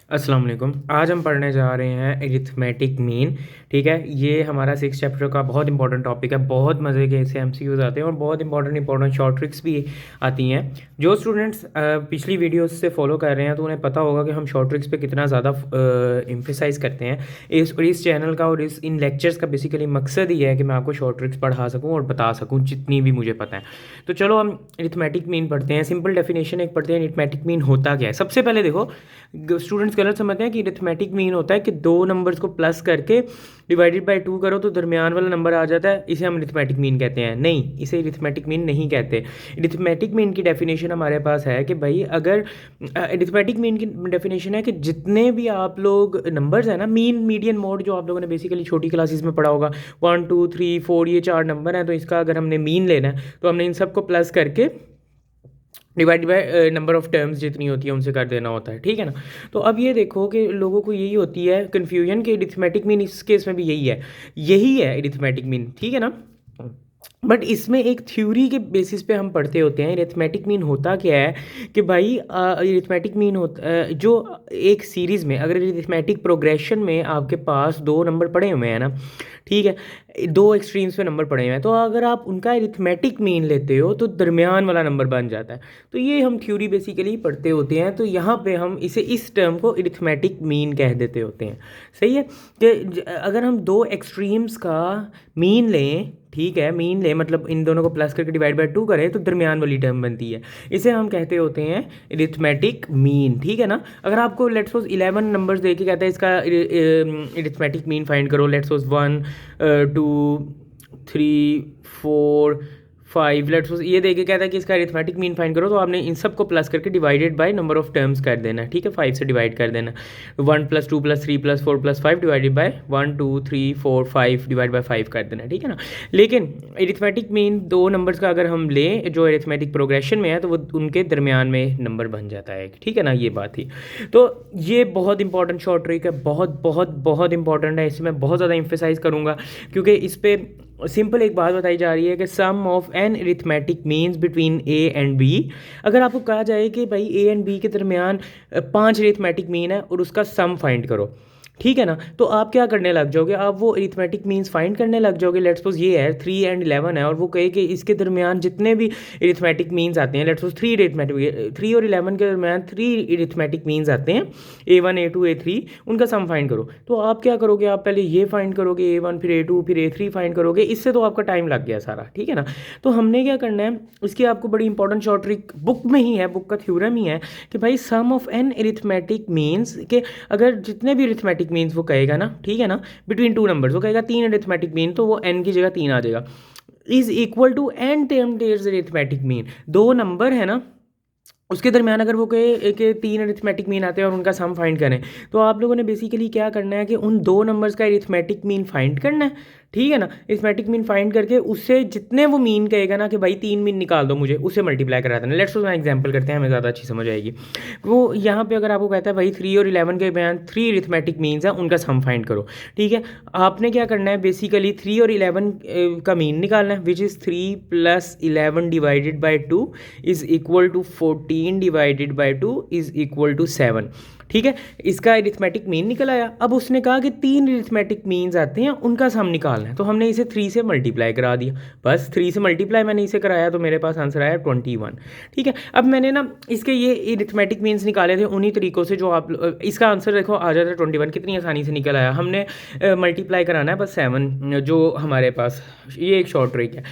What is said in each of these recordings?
अस्सलाम वालेकुम। आज हम पढ़ने जा रहे हैं अरिथमेटिक मीन। ठीक है, ये हमारा 6 चैप्टर का बहुत इंपॉर्टेंट टॉपिक है। बहुत मज़े के इसे एमसीक्यूज आते हैं और बहुत इंपॉर्टेंट शॉर्ट ट्रिक्स भी आती हैं। जो स्टूडेंट्स पिछली वीडियोस से फॉलो कर रहे हैं तो उन्हें पता होगा कि हम शॉर्ट ट्रिक्स पे कितना ज़्यादा एम्फेसाइज करते हैं। इस चैनल का और इन लेक्चर्स का बेसिकली मकसद ही है कि मैं आपको शॉर्ट ट्रिक्स पढ़ा सकूँ और बता सकूँ जितनी भी मुझे पता है। तो चलो हम अरिथमेटिक मीन पढ़ते हैं। सिंपल डेफिनेशन एक पढ़ते हैं, अरिथमेटिक मीन होता क्या है। सबसे पहले देखो, स्टूडेंट्स गलत समझते हैं कि अरिथमेटिक मीन होता है कि दो नंबर्स को प्लस करके डिवाइडेड बाय 2 करो तो दरमियान वाला नंबर आ जाता है, इसे हम अरिथमेटिक मीन कहते हैं। नहीं, इसे अरिथमेटिक मीन नहीं कहते। अरिथमेटिक मीन की डेफिनेशन हमारे पास है कि भाई अगर अरिथमेटिक मीन की डेफिनेशन है कि जितने भी आप लोग नंबर्स हैं ना, मीन मीडियन मोड जो आप लोगों ने बेसिकली छोटी क्लासेस में पढ़ा होगा, 1 2 3 4 ये 4 नंबर हैं, तो इसका अगर हमने मीन लेना है तो हमने इन सबको प्लस करके divide by number of terms जितनी होती है उनसे कर देना होता है। ठीक है ना। तो अब ये देखो कि लोगों को यही होती है कन्फ्यूजन कि अरिथमेटिक मीन, इस केस में भी यही है अरिथमेटिक मीन। ठीक है ना। बट इसमें एक थ्योरी के बेसिस पे हम पढ़ते होते हैं अरिथमेटिक मीन होता क्या है कि भाई अरिथमेटिक मीन होता जो एक सीरीज़ में अगर अरिथमेटिक प्रोग्रेशन में आपके पास दो नंबर पड़े हुए हैं ना, ठीक है, दो एक्सट्रीम्स पे नंबर पड़े हुए हैं, तो अगर आप उनका अरिथमेटिक मीन लेते हो तो दरमियान वाला नंबर बन जाता है। तो ये हम थ्योरी बेसिकली पढ़ते होते हैं, तो यहाँ पे हम इस टर्म को अरिथमेटिक मीन कह देते होते हैं। सही है कि अगर हम दो एक्सट्रीम्स का मीन लें, ठीक है, मीन लें मतलब इन दोनों को प्लस करके डिवाइड बाय 2 करें तो दरमियान वाली टर्म बनती है, इसे हम कहते होते हैं अरिथमेटिक मीन। ठीक है ना। अगर आपको लेट्स सपोज 11 नंबर्स दे के कहता है इसका अरिथमेटिक मीन फाइंड करो, लेट्स सपोज 1 2 3 4 5, लेट्स सपोज ये देके कहता है कि इसका अरिथमेटिक मीन फाइंड करो, तो आपने इन सब को प्लस करके divided by number of terms कर देना है। ठीक है, 5 से डिवाइड कर देना, 1 + 2 + 3 + 4 + 5 डिवाइडेड बाय 1 2 3 4 5 डिवाइड बाय 5 कर देना। ठीक है ना। लेकिन अरिथमेटिक मीन दो नंबर्स का अगर हम लें जो अरिथमेटिक प्रोग्रेशन में है तो वो उनके दरमियान में नंबर बन जाता है। ठीक है ना, ये बात थी। तो ये बहुत इंपॉर्टेंट शॉर्ट ट्रिक है, बहुत बहुत बहुत इंपॉर्टेंट है, इसे मैं बहुत ज़्यादा एम्फेसाइज करूँगा क्योंकि इस पर सिंपल एक बात बताई जा रही है कि sum of an arithmetic means between A and B. अगर आपको कहा जाए कि भाई ए एंड बी के दरमियान 5 अरिथमेटिक मीन है और उसका सम फाइंड करो, ठीक है ना, तो आप क्या करने लग जाओगे, आप वो अरिथमेटिक मीन्स फाइंड करने लग जाओगे। लेट्स सपोज ये है 3 एंड 11 है और वो कहे कि इसके दरमियान जितने भी अरिथमेटिक मीन्स आते हैं, लेट्स सपोज 3 और 11 के दरमियान 3 अरिथमेटिक मीन्स आते हैं, A1 A2 A3, उनका सम फाइंड करो। तो आप क्या करोगे, आप पहले ये फाइंड करोगे A1 फिर A2 फिर A3 फाइंड करोगे, इससे तो आपका टाइम लग गया सारा। ठीक है ना। तो हमने क्या करना है, इसकी आपको बड़ी इंपॉर्टेंट शॉर्ट ट्रिक बुक में ही है, बुक का थ्योरम ही है कि भाई सम ऑफ एन अरिथमेटिक मीन्स के अगर जितने भी अरिथमेटिक मीन्स वो कहेगा ना, ठीक है ना, बिटवीन 2 नंबर्स वो कहेगा 3 अरिथमेटिक मीन, तो वो n की जगह 3 आ जाएगा, is equal to n term there's arithmetic mean. दो नंबर है ना, उसके दरमियान अगर वो कहे कि 3 अरिथमेटिक मीन आते हैं और उनका सम फाइंड करें, तो आप लोगों ने बेसिकली क्या करना है कि उन दो नंबर्स का अरिथमेटिक मीन फाइंड करना है। ठीक है ना। अरिथमेटिक मीन फाइंड करके उससे जितने वो मीन कहेगा ना कि भाई 3 मीन निकाल दो मुझे, उसे मल्टीप्लाई करा देना। लेट्स सपोज एग्जांपल करते हैं, हमें ज़्यादा अच्छी समझ आएगी। वो यहाँ पे अगर आपको कहता है भाई 3 और 11 के बयान 3 अरिथमेटिक मीन्स हैं, उनका सम फाइंड करो। ठीक है, आपने क्या करना है, बेसिकली 3 और 11 का मीन निकालना है, which is 3 + 11 divided by 2 is equal to 14 divided by 2 is equal to 7। ठीक है, इसका अरिथमेटिक मीन निकल आया। अब उसने कहा कि 3 अरिथमेटिक मीन्स आते हैं, उनका सम निकालना है, तो हमने इसे 3 से मल्टीप्लाई करा दिया। बस 3 से मल्टीप्लाई मैंने इसे कराया तो मेरे पास आंसर आया 21। ठीक है, अब मैंने ना इसके ये अरिथमेटिक मीन्स निकाले थे उन्हीं तरीक़ों से जो आप इसका आंसर देखो आ जाता है 21, कितनी आसानी से निकल आया। हमने मल्टीप्लाई कराना है बस 7 जो हमारे पास, ये एक शॉर्ट ट्रिक है।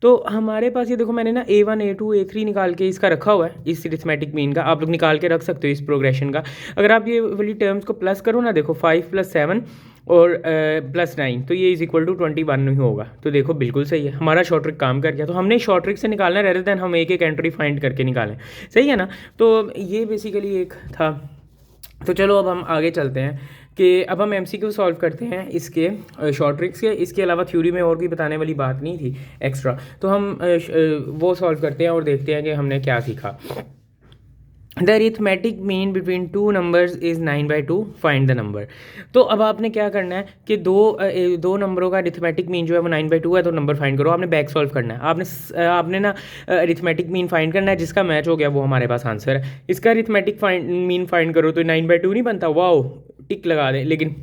तो हमारे पास ये देखो मैंने ना A1 A2 A3 निकाल के इसका रखा हुआ है, इस अरिथमेटिक मीन का आप लोग निकाल के रख सकते हो इस प्रोग्रेशन का। अगर आप ये वाली टर्म्स को प्लस करो ना, देखो 5 + 7 और +9, तो ये इज़ इक्वल टू 21 नहीं होगा। तो देखो बिल्कुल सही है, हमारा शॉर्ट ट्रिक काम कर गया। तो हमने शॉर्ट ट्रिक से निकालना है रेदर देन हम एक एक एंट्री फाइंड करके निकालें। सही है ना। तो ये बेसिकली एक था। तो चलो अब हम आगे चलते हैं कि अब हम MCQ सॉल्व करते हैं इसके शॉर्ट ट्रिक्स के। इसके अलावा थ्योरी में और कोई बताने वाली बात नहीं थी एक्स्ट्रा, तो हम वो सॉल्व करते हैं और देखते हैं कि हमने क्या सीखा। The arithmetic mean between two numbers is 9/2, find the number. तो अब आपने क्या करना है कि दो नंबरों का अरिथमेटिक मीन जो है वो 9/2 है, तो नंबर फाइंड करो। आपने बैक सॉल्व करना है, आपने ना अरिथमेटिक मीन फाइंड करना है, जिसका मैच हो गया वो हमारे पास आंसर है। इसका अरिथमेटिक मीन फाइंड करो तो 9/2 नहीं बनता, वाओ, टिक लगा दें, लेकिन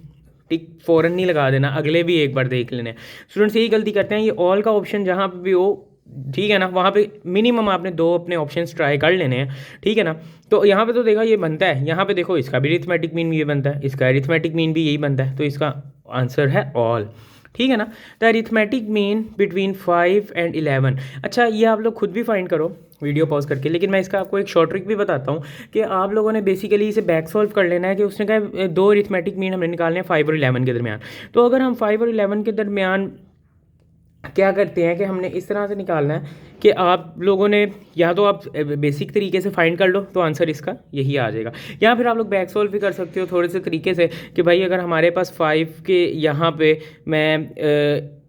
टिक फ़ौरन नहीं लगा देना, अगले भी एक बार देख लेने। स्टूडेंट्स यही गलती करते हैं, ये ऑल का ऑप्शन जहाँ पे भी हो, ठीक है ना, वहाँ पे मिनिमम आपने 2 अपने ऑप्शंस ट्राई कर लेने हैं, ठीक है ना। तो यहाँ पे तो देखा ये बनता है, यहाँ पे देखो इसका भी अरिथमेटिक मीन ये बनता है, इसका अरिथमेटिक मीन भी यही बनता है, तो इसका आंसर है ऑल, ठीक है ना। The arithmetic mean between 5 and 11। अच्छा, ये आप लोग खुद भी फाइंड करो वीडियो पॉज करके, लेकिन मैं इसका आपको एक शॉर्ट ट्रिक भी बताता हूँ कि आप लोगों ने बेसिकली इसे बैक सॉल्व कर लेना है। कि उसने कहा 2 अरिथमेटिक मीन हमने निकालने हैं 5 और 11 के दरमियान। तो अगर हम 5 और 11 के दरमियान क्या करते हैं कि हमने इस तरह से निकालना है कि आप लोगों ने या तो आप बेसिक तरीके से फाइंड कर लो तो आंसर इसका यही आ जाएगा, या फिर आप लोग बैक सॉल्व भी कर सकते हो थोड़े से तरीके से कि भाई अगर हमारे पास 5 के यहाँ पे मैं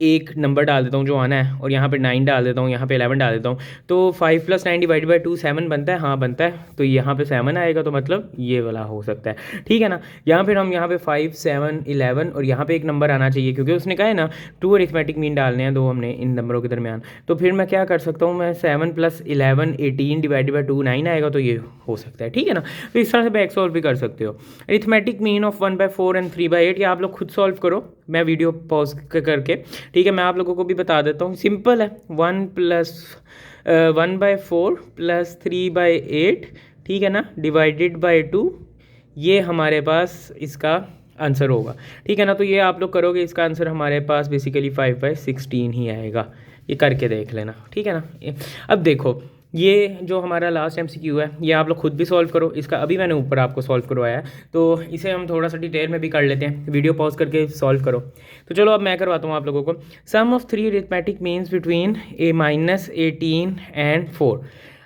एक नंबर डाल देता हूँ जो आना है, और यहाँ पे 9 डाल देता हूँ, यहाँ पे 11 डाल देता हूँ, तो 5 + 9 / 2 7 बनता है, हाँ बनता है, तो यहाँ पे 7 आएगा, तो मतलब ये वाला हो सकता है, ठीक है ना। यहाँ फिर हम यहाँ पे 5, 7, 11 और यहाँ पे एक नंबर आना चाहिए, क्योंकि उसने कहा है ना 2 अरिथमेटिक मीन डालने हैं 2 हमने इन नंबरों के दरमियान। तो फिर मैं क्या कर सकता हूँ, मैं 7 + 11 18 / 2 9 आएगा, तो ये हो सकता है, ठीक है ना। तो इस तरह से बैक सॉल्व भी कर सकते हो। अरिथमेटिक मीन ऑफ 1/4 एंड 3/8 ये आप लोग खुद सॉल्व करो, मैं वीडियो पॉज करके, ठीक है, मैं आप लोगों को भी बता देता हूँ। सिंपल है, 1/4 + 3/8, ठीक है ना, /2, ये हमारे पास इसका आंसर होगा, ठीक है ना। तो ये आप लोग करोगे, इसका आंसर हमारे पास बेसिकली 5/16 ही आएगा, ये करके देख लेना, ठीक है ना। अब देखो ये जो हमारा लास्ट MCQ है, ये आप लोग खुद भी सॉल्व करो, इसका अभी मैंने ऊपर आपको सॉल्व करवाया है, तो इसे हम थोड़ा सा डिटेल में भी कर लेते हैं, वीडियो पॉज करके सॉल्व करो। तो चलो अब मैं करवाता हूँ आप लोगों को। Sum of 3 arithmetic means between -18 and 4।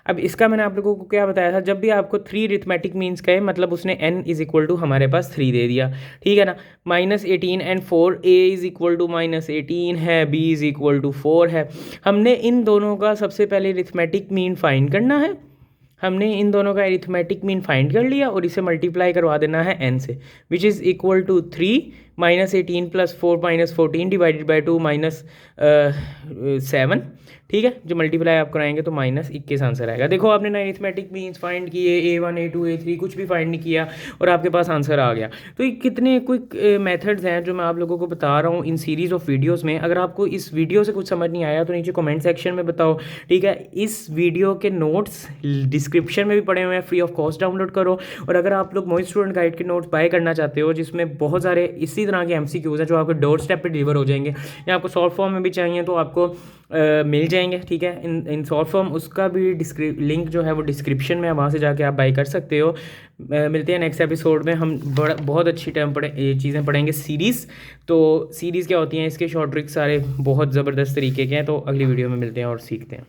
अब इसका मैंने आप लोगों को क्या बताया था, जब भी आपको 3 अरिथमेटिक मीन्स कहे, मतलब उसने n = हमारे पास 3 दे दिया, ठीक है ना। -18 एंड 4, a = -18 है, b = 4 है। हमने इन दोनों का सबसे पहले अरिथमेटिक मीन फाइंड करना है। हमने इन दोनों का अरिथमेटिक मीन फाइंड कर लिया और इसे मल्टीप्लाई करवा देना है n से, विच इज़ इक्वल टू 3 -18 + 4 -14 / 2 -7, ठीक है। जो मल्टीप्लाई आप कराएंगे तो -21 आंसर आएगा। देखो आपने ना अरिथमेटिक मीन्स फाइंड किए, A1 A2 A3 कुछ भी फाइंड नहीं किया और आपके पास आंसर आ गया। तो ये कितने क्विक मेथड्स हैं जो मैं आप लोगों को बता रहा हूँ इन सीरीज़ ऑफ वीडियोस में। अगर आपको इस वीडियो से कुछ समझ नहीं आया तो नीचे कमेंट सेक्शन में बताओ, ठीक है। इस वीडियो के नोट्स डिस्क्रिप्शन में भी पड़े हुए हैं, फ्री ऑफ कॉस्ट डाउनलोड करो। और अगर आप लोग मोइस्ट स्टूडेंट गाइड के नोट्स बाय करना चाहते हो, जिसमें बहुत सारे इसी तरह के MCQs हैं जो आपके डोर स्टेप पर डिलीवर हो जाएंगे, या आपको शॉर्ट फॉर्म में भी चाहिए तो आपको मिल जाएंगे, ठीक है, इन शॉर्ट फॉर्म। उसका भी लिंक जो है वो डिस्क्रिप्शन में है, वहाँ से जाके आप बाई कर सकते हो। मिलते हैं नेक्स्ट एपिसोड में, हम बहुत अच्छी चीज़ें पढ़ेंगे सीरीज़। तो सीरीज़ क्या होती हैं, इसके शॉर्ट ट्रिक्स सारे बहुत ज़बरदस्त तरीके के हैं। तो अगली वीडियो में मिलते हैं और सीखते हैं।